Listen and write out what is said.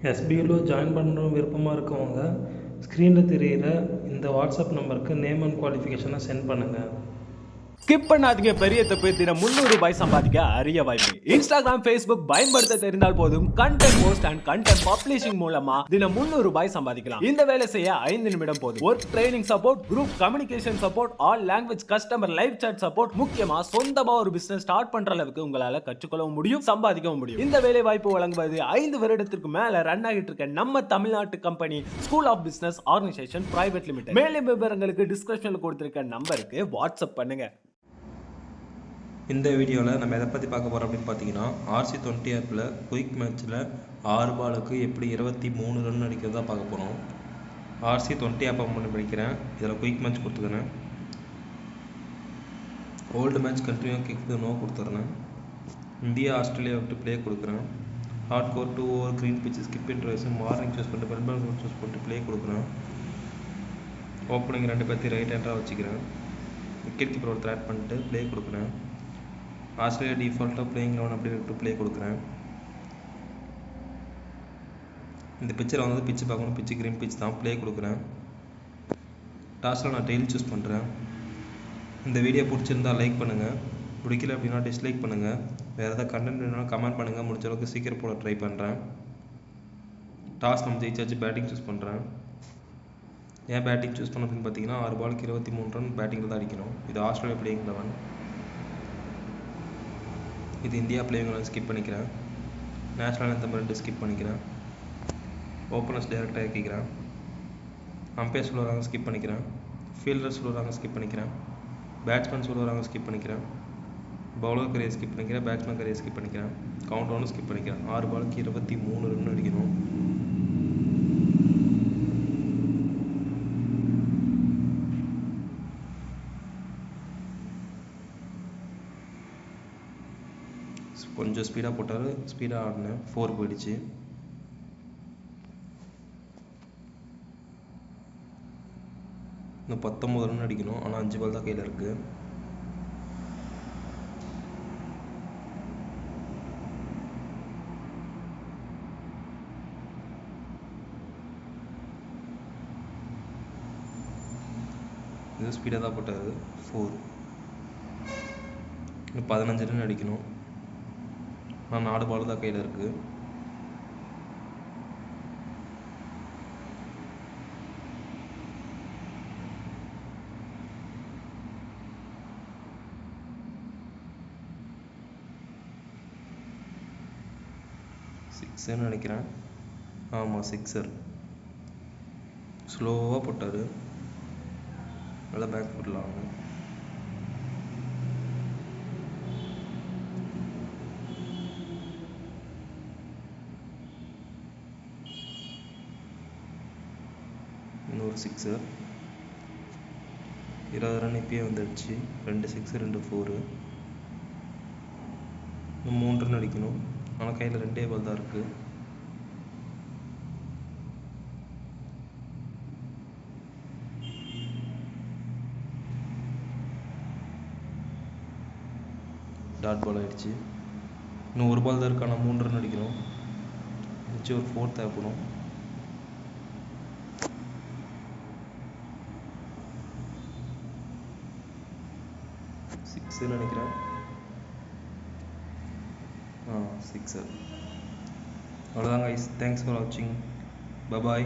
எஸ்பியூவில் join பண்ணணும் விருப்பமாக இருக்கவங்க ஸ்க்ரீனில் தெரிகிற இந்த வாட்ஸ்அப் நம்பருக்கு நேம் அண்ட் குவாலிஃபிகேஷனை சென்ட் பண்ணுங்கள். ஸ்கிப் பண்ணாதீங்க, பெரிய தப்பு. தினம் 300 ரூபாய் சம்பாதிக்க அரிய வாய்ப்பு. இன்ஸ்டாகிராம், ஃபேஸ்புக் பயன்படுத்த தெரிந்தால் போதும் content post and content publishing மூலமா தினம் 300 ரூபாய் சம்பாதிக்கலாம். இந்த வேலை செய்ய 5 நிமிடம் போதும். Work training support, group communication support, all language customer live chat support, முக்கியமா சொந்தமா ஒரு பிசினஸ் ஸ்டார்ட் பண்ற அளவுக்கு உங்களால கற்றுக்கொள்ளவும் முடியும், சம்பாதிக்கவும் முடியும். இந்த வேலை வாய்ப்பு வழங்குவது 5 வருடத்திற்கு மேல ரன் ஆகிட்டு இருக்க நம்ம தமிழ்நாட்டு company school of business organisation private limited. மேலும் விவரங்களுக்கு டிஸ்கிரிப்ஷன்ல கொடுத்திருக்க நம்பருக்கு வாட்ஸ்அப் பண்ணுங்க. இந்த வீடியோவில் நம்ம எதை பற்றி பார்க்க போகிறோம் அப்படின்னு பார்த்தீங்கன்னா, RC20 ஆப்பில் குயிக் மேட்ச்சில் 6 பாலுக்கு எப்படி 23 ரன் அடிக்கிறதா பார்க்க போகிறோம். RC20 ஆப்பை பண்ணி படிக்கிறேன். இதில் குயிக் மேட்ச் கொடுத்துக்கிறேன். ஓல்டு மேட்ச் கண்டினியூ கிக் நோ கொடுத்துட்றேன். இந்தியா ஆஸ்திரேலியா விட்டு ப்ளே கொடுக்குறேன். Hard core 2 over green pitch skip இன்ட்ரஸ் மார்னிங் சூஸ் பண்ணிட்டு மெல்பர்ன் சூஸ் பண்ணிட்டு ப்ளே கொடுக்குறேன். ஓப்பனிங் 2 பேர்த்தி ரைட் ஹேண்டராக வச்சுக்கிறேன். விக்கெட் கீப்பர் ஒருத்தர் ஆட் பண்ணிட்டு ப்ளே கொடுக்குறேன். ஆஸ்திரேலியா டிஃபால்ட்டாக பிளேயிங் 11 அப்படி விட்டு ப்ளே கொடுக்குறேன். இந்த பிச்சரில் வந்து பிச்சு பார்க்கணும். பிச்சு க்ரீன் பிச் தான், ப்ளே கொடுக்குறேன். டாஸில் நான் டெய்ல் சூஸ் பண்ணுறேன். இந்த வீடியோ பிடிச்சிருந்தால் லைக் பண்ணுங்கள், பிடிக்கல அப்படின்னா டிஸ்லைக் பண்ணுங்கள். வேறு எதாவது கண்டென்ட் வேணும்னா கமெண்ட் பண்ணுங்கள். முடிஞ்ச அளவுக்கு சீக்கிரம் போட ட்ரை பண்ணுறேன். டாஸ் நம்ம ஜெயிச்சாச்சு, பேட்டிங் சூஸ் பண்ணுறேன். ஏன் பேட்டிங் சூஸ் பண்ண அப்படின்னு பார்த்தீங்கன்னா, 6 பாலுக்கு 23 ரன் பேட்டிங்கில் தான் அடிக்கணும். இது ஆஸ்திரேலியா பிளேயிங் 11. இது இந்தியா பிளேயிங் 11 ஸ்கிப் பண்ணிக்கிறேன். நேஷ்னல் anthem 2 ஸ்கிப் பண்ணிக்கிறேன். ஓப்பனர்ஸ் டைரெக்டாக இறக்கிக்கிறேன். அம்பையர் சொல்லுறாங்க ஸ்கிப் பண்ணிக்கிறேன். ஃபீல்டர் சொல்லுறாங்க ஸ்கிப் பண்ணிக்கிறேன். பேட்ஸ்மேன் சொல்லுறாங்க ஸ்கிப் பண்ணிக்கிறேன். பவுலர் கரையை ஸ்கிப் பண்ணிக்கிறேன். பேட்ஸ்மேன் கரையை ஸ்கிப் பண்ணிக்கிறேன். கவுண்ட் ஒன்று ஸ்கிப் பண்ணிக்கிறேன். 6 பாலுக்கு 23 ரன் அடிக்கணும். கொஞ்சம் ஸ்பீடாக போட்டார், ஸ்பீடாக ஆடினேன். 4 போயிடுச்சு. இன்னும் 19 ரன் அடிக்கணும். ஆனால் 5 பால் தான் கையில் இருக்குது. இது ஸ்பீடாக தான் போட்டார். 4. இன்னும் 15 ரன் அடிக்கணும். ஆனால் 4 பால் தான் கையில் இருக்குது. சிக்ஸர்னு நினைக்கிறேன். ஆமாம், சிக்ஸர். ஸ்லோவாக போட்டார். நல்லா பேக் ஃபுட்லாம். இன்னொரு சிக்ஸர். 20 ரன் இப்பயே வந்துடுச்சு. 2 சிக்ஸர் 2 4. இன்னும் 3 ரன் அடிக்கணும். ஆனால் கையில் 2 பால் தான் இருக்குது. டாட் பால் ஆகிடுச்சு. இன்னும் 1 பால் தான் இருக்கு. ஆனால் 3 ரன் அடிக்கணும். வச்சு ஒரு 4 தேவைப்படும். 6 நினைக்கிறேன். 6. அவ்வளோதாங்க. தேங்க்ஸ் ஃபார் வாட்சிங். பாய்.